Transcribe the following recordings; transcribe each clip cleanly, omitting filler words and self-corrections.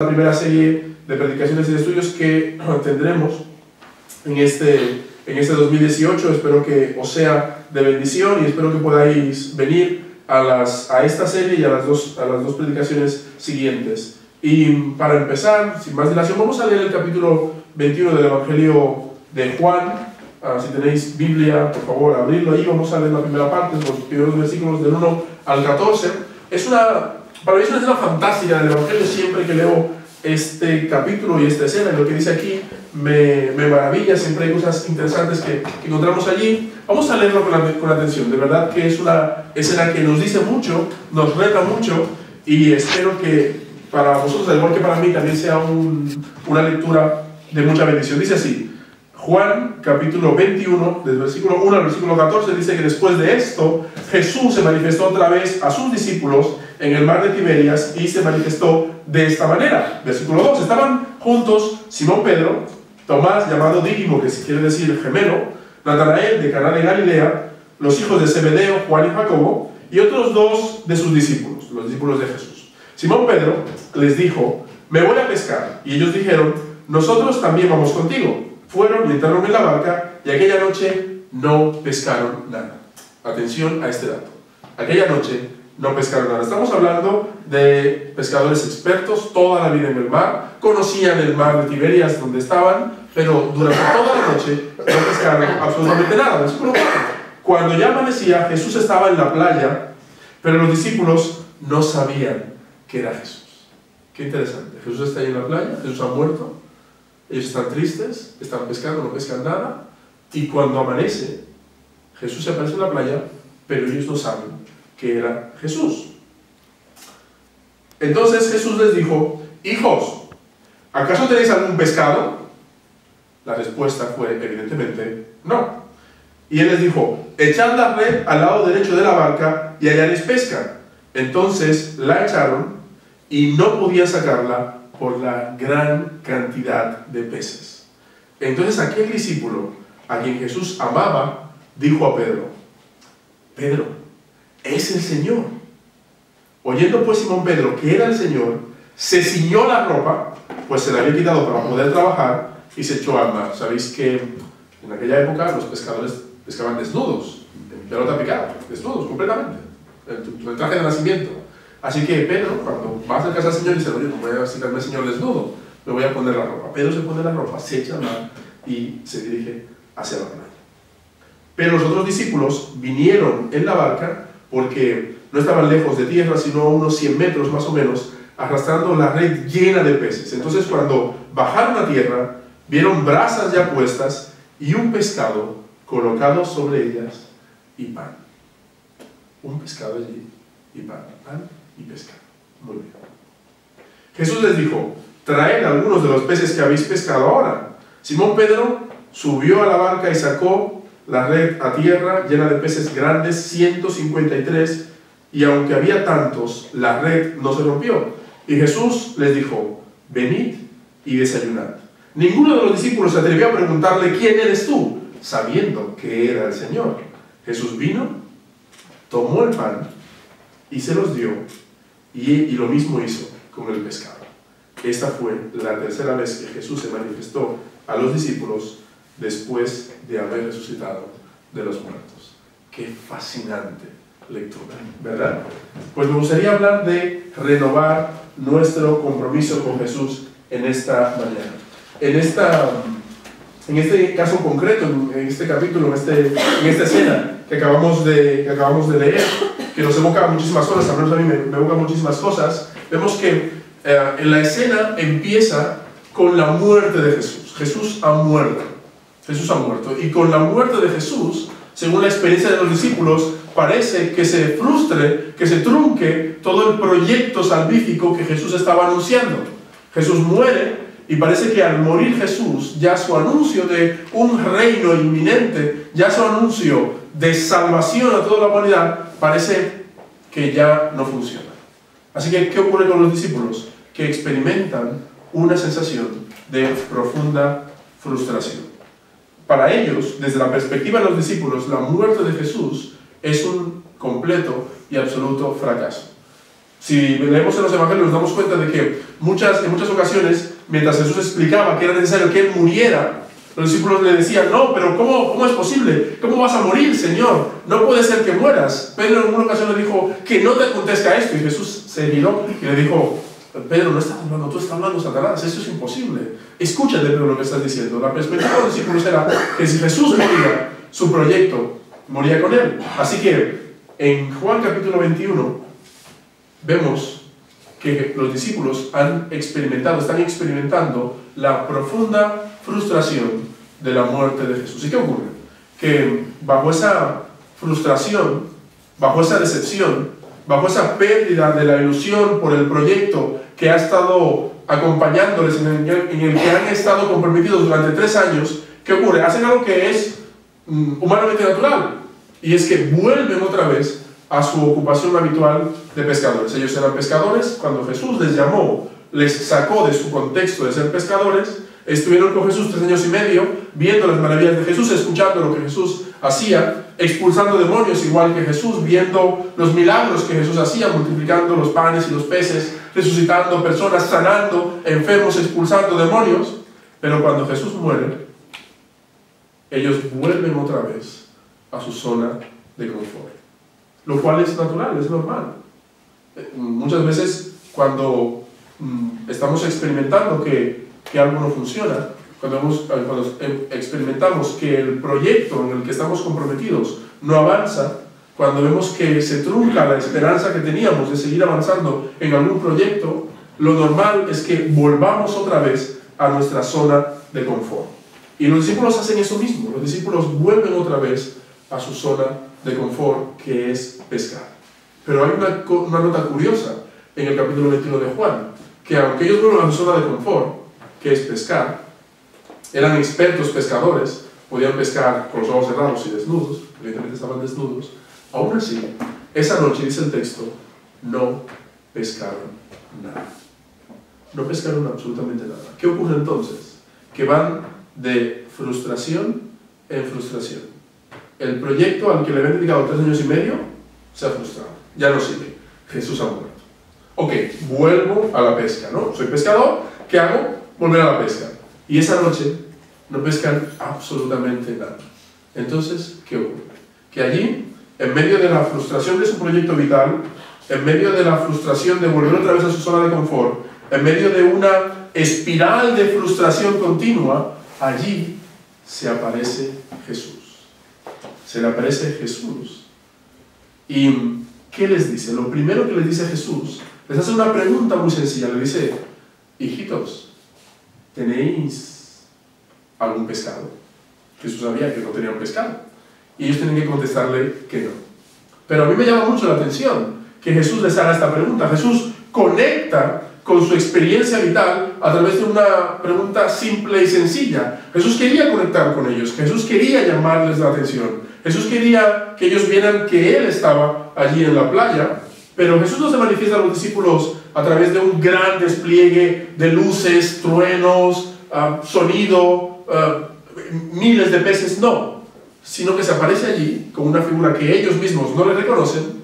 La primera serie de predicaciones y de estudios que tendremos en este 2018. Espero que os sea de bendición y espero que podáis venir a esta serie y a las dos predicaciones siguientes. Y para empezar, sin más dilación, vamos a leer el capítulo 21 del Evangelio de Juan. Si tenéis Biblia, por favor, abridlo ahí. Vamos a leer la primera parte, los primeros versículos del 1 al 14. Para mí es una escena fantástica del Evangelio. Siempre que leo este capítulo y esta escena, y lo que dice aquí, me maravilla. Siempre hay cosas interesantes que encontramos allí. Vamos a leerlo con atención. De verdad que es una escena que nos dice mucho, nos reta mucho, y espero que para vosotros, al igual que para mí, también sea una lectura de mucha bendición. Dice así, Juan capítulo 21, del versículo 1 al versículo 14, dice que después de esto, Jesús se manifestó otra vez a sus discípulos en el mar de Tiberias y se manifestó de esta manera. Versículo 2, estaban juntos Simón Pedro, Tomás llamado Dídimo, que quiere decir gemelo, Natanael de Caná de Galilea, los hijos de Zebedeo, Juan y Jacobo, y otros dos de sus discípulos, los discípulos de Jesús. Simón Pedro les dijo, me voy a pescar, y ellos dijeron, nosotros también vamos contigo. Fueron y entraron en la barca y aquella noche no pescaron nada. Atención a este dato. Aquella noche no pescaron nada. Estamos hablando de pescadores expertos, toda la vida en el mar, conocían el mar de Tiberias donde estaban, pero durante toda la noche no pescaron absolutamente nada. Versículo 4. Cuando ya amanecía, Jesús estaba en la playa, pero los discípulos no sabían que era Jesús. Qué interesante. Jesús está ahí en la playa, Jesús ha muerto. Ellos están tristes, están pescando, no pescan nada, y cuando amanece, Jesús se aparece en la playa, pero ellos no saben que era Jesús. Entonces Jesús les dijo, hijos, ¿acaso tenéis algún pescado? La respuesta fue, evidentemente, no. Y él les dijo, echad la red al lado derecho de la barca y hallaréis pesca. Entonces la echaron y no podían sacarla por la gran cantidad de peces. Entonces aquel discípulo a quien Jesús amaba dijo a Pedro, Pedro, es el Señor. Oyendo pues Simón Pedro que era el Señor, se ciñó la ropa, pues se la había quitado para poder trabajar, y se echó al mar. Sabéis que en aquella época los pescadores pescaban desnudos, en pelota picada, desnudos completamente, en el traje de nacimiento. Así que Pedro, cuando va a acercarse al Señor, dice, oye, no voy a acercarme al Señor desnudo, me voy a poner la ropa. Pedro se pone la ropa, se echa al mar y se dirige hacia la playa. Pero los otros discípulos vinieron en la barca, porque no estaban lejos de tierra, sino a unos 100 metros más o menos, arrastrando la red llena de peces. Entonces cuando bajaron a tierra, vieron brasas ya puestas y un pescado colocado sobre ellas y pan. Un pescado allí y pan y pescado. Muy bien. Jesús les dijo, traed algunos de los peces que habéis pescado ahora. Simón Pedro subió a la barca y sacó la red a tierra llena de peces grandes, 153, y aunque había tantos, la red no se rompió. Y Jesús les dijo, venid y desayunad. Ninguno de los discípulos se atrevió a preguntarle, ¿quién eres tú?, sabiendo que era el Señor. Jesús vino, tomó el pan y se los dio, y lo mismo hizo con el pescado. Esta fue la tercera vez que Jesús se manifestó a los discípulos después de haber resucitado de los muertos. Qué fascinante lectura, ¿verdad? Pues me gustaría hablar de renovar nuestro compromiso con Jesús en esta mañana. En este caso concreto, en este capítulo, en esta escena que acabamos de leer, que nos evoca muchísimas cosas, al menos a mí me evoca muchísimas cosas, vemos que en la escena empieza con la muerte de Jesús. Jesús ha muerto. Y con la muerte de Jesús, según la experiencia de los discípulos, parece que se frustre, que se trunque todo el proyecto salvífico que Jesús estaba anunciando. Jesús muere, y parece que al morir Jesús, ya su anuncio de un reino inminente, ya su anuncio de salvación a toda la humanidad, parece que ya no funciona. Así que, ¿qué ocurre con los discípulos? Que experimentan una sensación de profunda frustración. Para ellos, desde la perspectiva de los discípulos, la muerte de Jesús es un completo y absoluto fracaso. Si leemos en los evangelios nos damos cuenta de que en muchas ocasiones, mientras Jesús explicaba que era necesario que Él muriera, los discípulos le decían, no, pero ¿cómo es posible? ¿Cómo vas a morir, Señor? No puede ser que mueras. Pedro en una ocasión le dijo, que no te acontezca esto. Y Jesús se miró y le dijo, Pedro, no estás hablando, tú estás hablando, Satanás, eso es imposible. Escúchate, Pedro, lo que estás diciendo. La perspectiva de los discípulos era que si Jesús moría, su proyecto moría con Él. Así que en Juan capítulo 21 vemos que los discípulos están experimentando la profunda frustración de la muerte de Jesús. ¿Y qué ocurre? Que bajo esa frustración, bajo esa decepción, bajo esa pérdida de la ilusión por el proyecto que ha estado acompañándoles, en el que han estado comprometidos durante 3 años, ¿qué ocurre? Hacen algo que es humanamente natural, y es que vuelven otra vez a su ocupación habitual de pescadores. Ellos eran pescadores. Cuando Jesús les llamó, les sacó de su contexto de ser pescadores, estuvieron con Jesús 3 años y medio, viendo las maravillas de Jesús, escuchando lo que Jesús hacía, expulsando demonios igual que Jesús, viendo los milagros que Jesús hacía, multiplicando los panes y los peces, resucitando personas, sanando enfermos, expulsando demonios. Pero cuando Jesús muere, ellos vuelven otra vez a su zona de confort, lo cual es natural, es normal. Muchas veces cuando estamos experimentando que algo no funciona, cuando experimentamos que el proyecto en el que estamos comprometidos no avanza, cuando vemos que se trunca la esperanza que teníamos de seguir avanzando en algún proyecto, lo normal es que volvamos otra vez a nuestra zona de confort. Y los discípulos hacen eso mismo. Los discípulos vuelven otra vez a su zona de confort, que es pescar. Pero hay una nota curiosa en el capítulo 21 de Juan, que aunque ellos vuelven a su zona de confort, que es pescar, eran expertos pescadores, podían pescar con los ojos cerrados y desnudos, evidentemente estaban desnudos, aún así, esa noche, dice el texto, no pescaron nada. No pescaron absolutamente nada. ¿Qué ocurre entonces? Que van de frustración en frustración. El proyecto al que le habían dedicado 3 años y medio se ha frustrado, ya no sigue. Jesús ha muerto. Ok, vuelvo a la pesca, ¿no? Soy pescador, ¿qué hago? Volver a la pesca. Y esa noche no pescan absolutamente nada. Entonces, ¿qué ocurre? Que allí, en medio de la frustración de su proyecto vital, en medio de la frustración de volver otra vez a su zona de confort, en medio de una espiral de frustración continua, allí se aparece Jesús. Se le aparece Jesús. ¿Y qué les dice? Lo primero que les dice Jesús, les hace una pregunta muy sencilla. Le dice, hijitos, ¿tenéis algún pescado? Jesús sabía que no tenían pescado. Y ellos tenían que contestarle que no. Pero a mí me llama mucho la atención que Jesús les haga esta pregunta. Jesús conecta con su experiencia vital a través de una pregunta simple y sencilla. Jesús quería conectar con ellos. Jesús quería llamarles la atención. Jesús quería que ellos vieran que Él estaba allí en la playa. Pero Jesús no se manifiesta a los discípulos a través de un gran despliegue de luces, truenos, sonido, miles de peces, no. Sino que se aparece allí con una figura que ellos mismos no le reconocen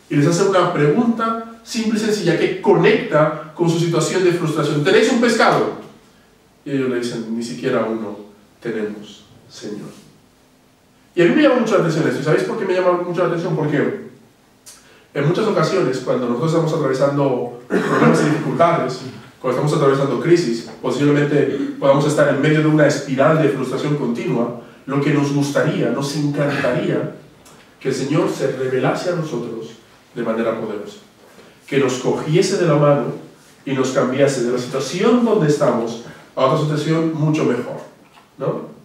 y les hace una pregunta simple y sencilla que conecta con su situación de frustración. ¿Tenéis un pescado? Y ellos le dicen, ni siquiera uno tenemos, Señor. Y a mí me llama mucho la atención esto. ¿Sabéis por qué me llama mucho la atención? Porque en muchas ocasiones, cuando nosotros estamos atravesando problemas y dificultades, cuando estamos atravesando crisis, posiblemente podamos estar en medio de una espiral de frustración continua, lo que nos gustaría, nos encantaría, que el Señor se revelase a nosotros de manera poderosa. Que nos cogiese de la mano y nos cambiase de la situación donde estamos a otra situación mucho mejor, ¿no?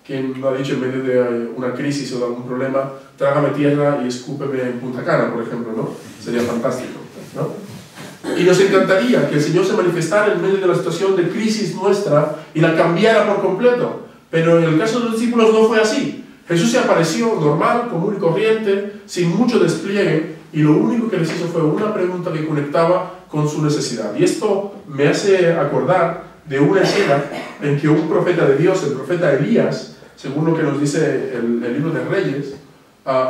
¿Quién lo ha dicho en medio de una crisis o de algún problema? Trágame tierra y escúpeme en Punta Cana, por ejemplo, ¿no? Sería fantástico, ¿no? Y nos encantaría que el Señor se manifestara en medio de la situación de crisis nuestra y la cambiara por completo. Pero en el caso de los discípulos no fue así. Jesús se apareció normal, común y corriente, sin mucho despliegue, y lo único que les hizo fue una pregunta que conectaba con su necesidad. Y esto me hace acordar de una escena en que un profeta de Dios, el profeta Elías, según lo que nos dice el libro de Reyes,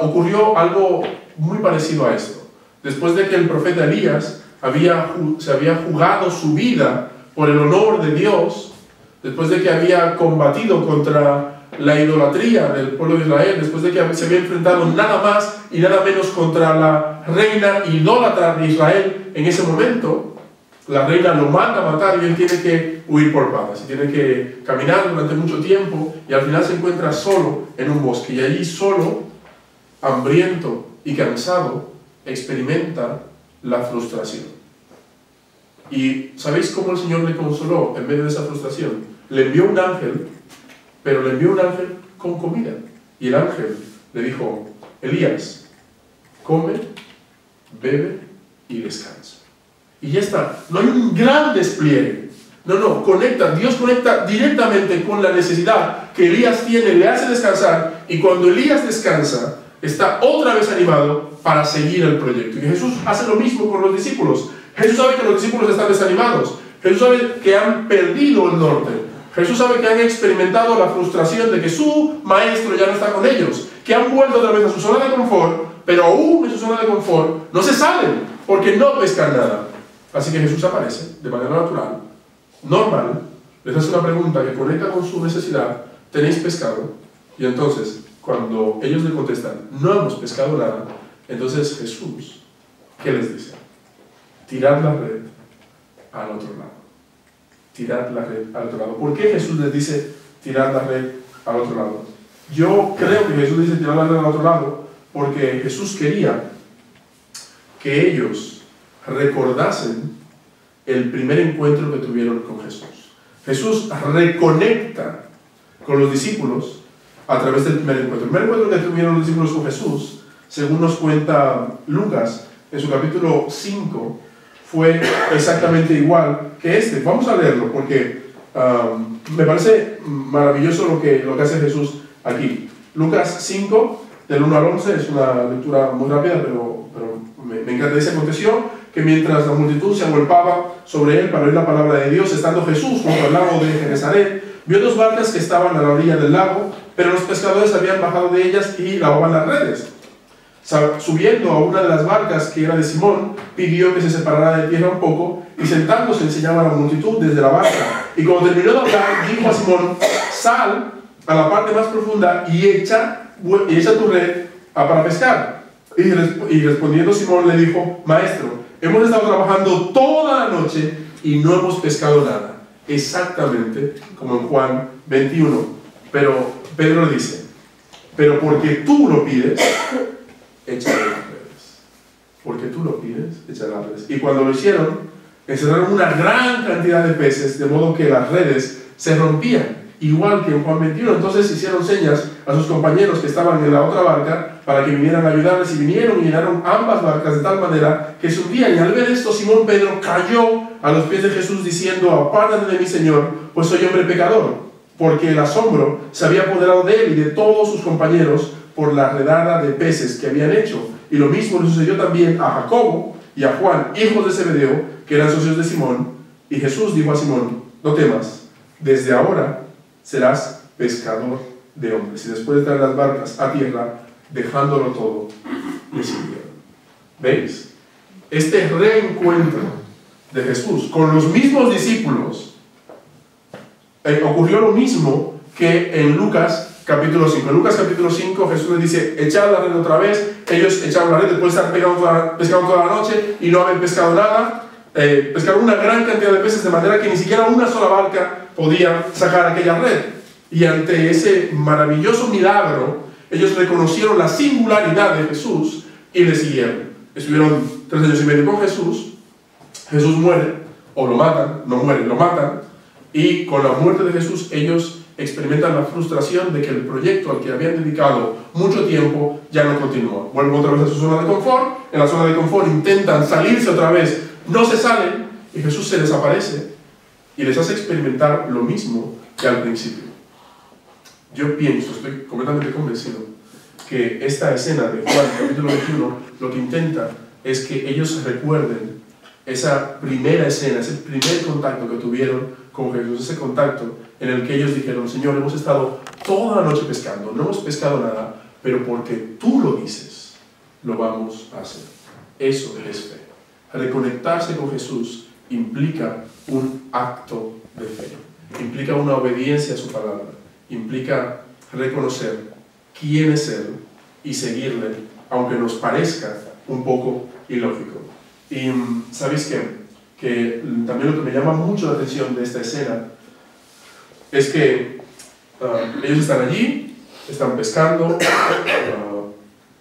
ocurrió algo muy parecido a esto. Después de que el profeta Elías se había jugado su vida por el honor de Dios, después de que había combatido contra la idolatría del pueblo de Israel, después de que se había enfrentado nada más y nada menos contra la reina idólatra de Israel en ese momento. La reina lo manda a matar y él tiene que huir por patas, y tiene que caminar durante mucho tiempo, y al final se encuentra solo en un bosque, y allí solo, hambriento y cansado, experimenta la frustración. ¿Y sabéis cómo el Señor le consoló en medio de esa frustración? Le envió un ángel, pero le envió un ángel con comida. Y el ángel le dijo: Elías, come, bebe y descansa. Y ya está, no hay un gran despliegue. No, Dios conecta directamente con la necesidad que Elías tiene, le hace descansar, y cuando Elías descansa, está otra vez animado para seguir el proyecto. Y Jesús hace lo mismo con los discípulos. Jesús sabe que los discípulos están desanimados. Jesús sabe que han perdido el norte. Jesús sabe que han experimentado la frustración de que su maestro ya no está con ellos, que han vuelto otra vez a su zona de confort, pero aún en su zona de confort no se salen porque no pescan nada. Así que Jesús aparece de manera natural, normal, les hace una pregunta que conecta con su necesidad: ¿tenéis pescado? Y entonces, cuando ellos le contestan: no hemos pescado nada, entonces Jesús, ¿qué les dice? Tirad la red al otro lado. Tirad la red al otro lado. ¿Por qué Jesús les dice tirad la red al otro lado? Yo creo que Jesús dice tirad la red al otro lado porque Jesús quería que ellos recordasen el primer encuentro que tuvieron con Jesús. Jesús reconecta con los discípulos a través del primer encuentro. El primer encuentro que tuvieron los discípulos con Jesús, según nos cuenta Lucas en su capítulo 5, fue exactamente igual que este. Vamos a leerlo porque me parece maravilloso lo que hace Jesús aquí. Lucas 5, del 1 al 11, es una lectura muy rápida, pero me encanta. Dice: aconteció que mientras la multitud se agolpaba sobre él para oír la palabra de Dios, estando Jesús junto al lago de Genesaret, vio dos barcas que estaban a la orilla del lago, pero los pescadores habían bajado de ellas y lavaban las redes. Subiendo a una de las barcas, que era de Simón, pidió que se separara de tierra un poco, y sentándose enseñaba a la multitud desde la barca. Y cuando terminó de hablar, dijo a Simón: sal a la parte más profunda y echa tu red para pescar. Y respondiendo Simón le dijo: Maestro, hemos estado trabajando toda la noche y no hemos pescado nada. Exactamente como en Juan 21. Pero Pedro le dice: pero porque tú lo pides, échale las redes. Porque tú lo pides, échale las redes. Y cuando lo hicieron, encerraron una gran cantidad de peces, de modo que las redes se rompían, igual que en Juan 21. Entonces hicieron señas a sus compañeros que estaban en la otra barca para que vinieran a ayudarles, y vinieron y llenaron ambas barcas de tal manera que se hundían. Y al ver esto, Simón Pedro cayó a los pies de Jesús diciendo: apártate de mí, Señor, pues soy hombre pecador. Porque el asombro se había apoderado de él y de todos sus compañeros por la redada de peces que habían hecho. Y lo mismo le sucedió también a Jacobo y a Juan, hijos de Zebedeo, que eran socios de Simón. Y Jesús dijo a Simón: no temas, desde ahora serás pescador de hombres. Y después de traer las barcas a tierra, dejándolo todo, le siguieron. ¿Veis? Este reencuentro de Jesús con los mismos discípulos ocurrió lo mismo que en Lucas capítulo 5. En Lucas capítulo 5 Jesús les dice: echad la red otra vez. Ellos echaron la red después de estar pescando toda la noche y no haber pescado nada. Pescaron una gran cantidad de peces, de manera que ni siquiera una sola barca podía sacar aquella red. Y ante ese maravilloso milagro, ellos reconocieron la singularidad de Jesús y le siguieron. Estuvieron 3 años y medio con Jesús. Jesús muere, o lo matan, no muere, lo matan. Y con la muerte de Jesús, ellos experimentan la frustración de que el proyecto al que habían dedicado mucho tiempo ya no continúa. Vuelven otra vez a su zona de confort. En la zona de confort intentan salirse otra vez, no se salen, y Jesús se les aparece y les hace experimentar lo mismo que al principio. Yo pienso, estoy completamente convencido, que esta escena de Juan capítulo 21 lo que intenta es que ellos recuerden esa primera escena, ese primer contacto que tuvieron con Jesús, ese contacto en el que ellos dijeron: Señor, hemos estado toda la noche pescando, no hemos pescado nada, pero porque tú lo dices, lo vamos a hacer. Eso es fe. reconectarse con Jesús implica un acto de fe, implica una obediencia a su palabra, implica reconocer quién es Él y seguirle, aunque nos parezca un poco ilógico. Y ¿sabéis qué? Que también lo que me llama mucho la atención de esta escena es que ellos están allí, están pescando,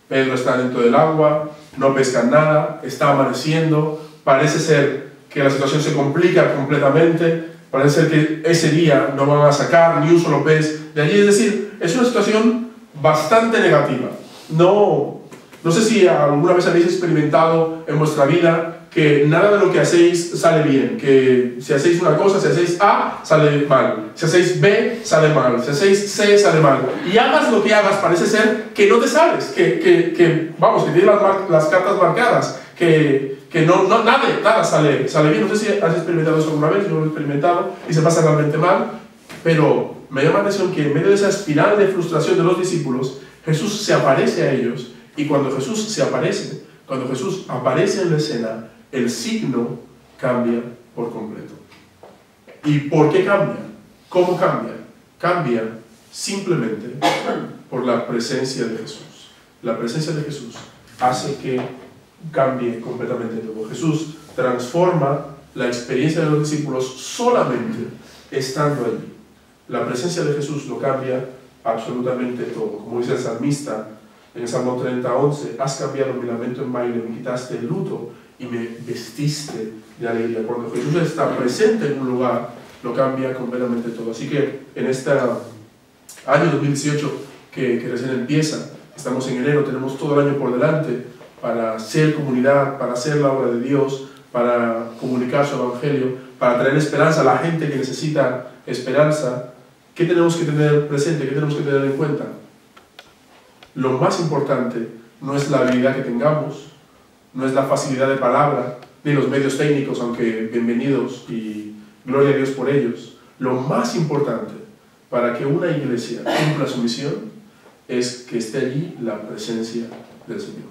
Pedro está dentro del agua, no pescan nada, está amaneciendo, parece ser que la situación se complica completamente, parece ser que ese día no van a sacar ni un solo pez de allí, es decir, es una situación bastante negativa. No sé si alguna vez habéis experimentado en vuestra vida que nada de lo que hacéis sale bien, que si hacéis una cosa, si hacéis A, sale mal, si hacéis B, sale mal, si hacéis C, sale mal, y hagas lo que hagas, parece ser que no te sales, que tienes las cartas marcadas, que nada sale bien. No sé si has experimentado eso alguna vez, yo lo he experimentado, y se pasa realmente mal, pero me llama la atención que en medio de esa espiral de frustración de los discípulos, Jesús se aparece a ellos, y cuando Jesús aparece en la escena, el signo cambia por completo. ¿Y por qué cambia? ¿Cómo cambia? Cambia simplemente por la presencia de Jesús. La presencia de Jesús hace que cambie completamente todo. Jesús transforma la experiencia de los discípulos solamente estando allí. La presencia de Jesús lo cambia absolutamente todo. Como dice el salmista en el Salmo 30:11, has cambiado mi lamento en baile, me quitaste el luto y me vestiste de alegría. Cuando Jesús está presente en un lugar, lo cambia completamente todo. Así que en este año 2018 que recién empieza, estamos en enero, tenemos todo el año por delante para ser comunidad, para hacer la obra de Dios, para comunicar su evangelio, para traer esperanza a la gente que necesita esperanza. ¿Qué tenemos que tener presente? ¿Qué tenemos que tener en cuenta? Lo más importante no es la habilidad que tengamos, no es la facilidad de palabra, ni los medios técnicos, aunque bienvenidos y gloria a Dios por ellos. Lo más importante para que una iglesia cumpla su misión es que esté allí la presencia del Señor.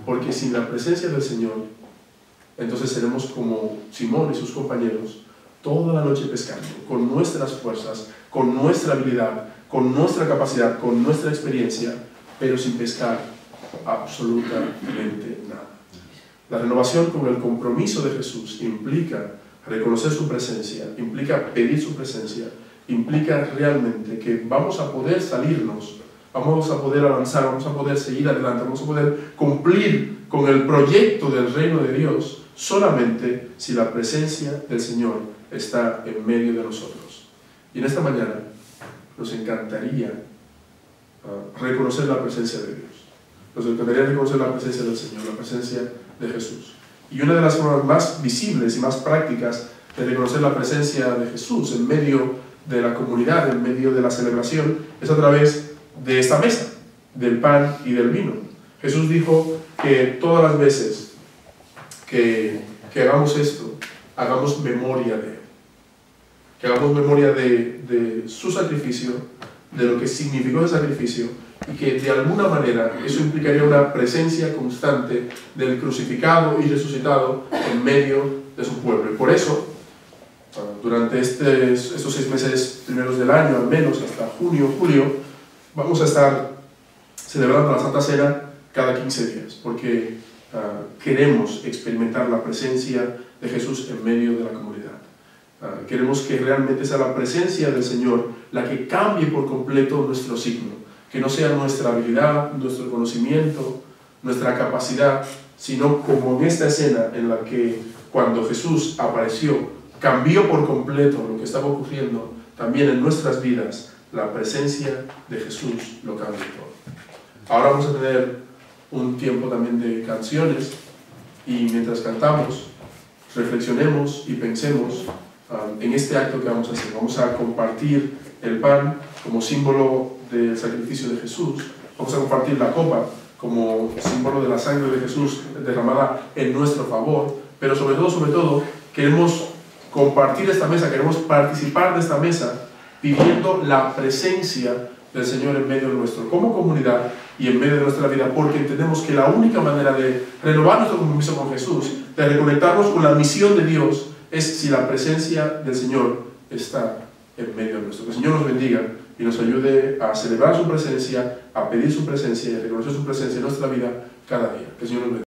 Porque sin la presencia del Señor, entonces seremos como Simón y sus compañeros, toda la noche pescando, con nuestras fuerzas, con nuestra habilidad, con nuestra capacidad, con nuestra experiencia, pero sin pescar absolutamente nada. La renovación con el compromiso de Jesús implica reconocer su presencia, implica pedir su presencia, implica realmente que vamos a poder salirnos, vamos a poder avanzar, vamos a poder seguir adelante, vamos a poder cumplir con el proyecto del reino de Dios solamente si la presencia del Señor está en medio de nosotros. Y en esta mañana nos encantaría reconocer la presencia de Dios. Nos encantaría reconocer la presencia del Señor, la presencia de Jesús. Y una de las formas más visibles y más prácticas de reconocer la presencia de Jesús en medio de la comunidad, en medio de la celebración, es a través de esta mesa, del pan y del vino. Jesús dijo que todas las veces que hagamos esto, hagamos memoria de Él. Que hagamos memoria de su sacrificio, de lo que significó ese sacrificio, y que de alguna manera eso implicaría una presencia constante del crucificado y resucitado en medio de su pueblo. Y por eso, durante estos 6 meses primeros del año, al menos hasta junio, julio, vamos a estar celebrando la Santa Cena cada 15 días, porque queremos experimentar la presencia de Jesús en medio de la comunidad. Queremos que realmente sea la presencia del Señor la que cambie por completo nuestro signo, que no sea nuestra habilidad, nuestro conocimiento, nuestra capacidad, sino como en esta escena en la que cuando Jesús apareció, cambió por completo lo que estaba ocurriendo, también en nuestras vidas, la presencia de Jesús lo cambia todo. Ahora vamos a tener un tiempo también de canciones, y mientras cantamos, reflexionemos y pensemos en este acto que vamos a hacer. Vamos a compartir el pan como símbolo del sacrificio de Jesús, vamos a compartir la copa como símbolo de la sangre de Jesús derramada en nuestro favor, pero sobre todo queremos compartir esta mesa, queremos participar de esta mesa pidiendo la presencia del Señor en medio nuestro como comunidad y en medio de nuestra vida, porque entendemos que la única manera de renovar nuestro compromiso con Jesús, de reconectarnos con la misión de Dios, es si la presencia del Señor está en medio de nuestro. Que el Señor nos bendiga y nos ayude a celebrar su presencia, a pedir su presencia y a reconocer su presencia en nuestra vida cada día. Que el Señor nos bendiga.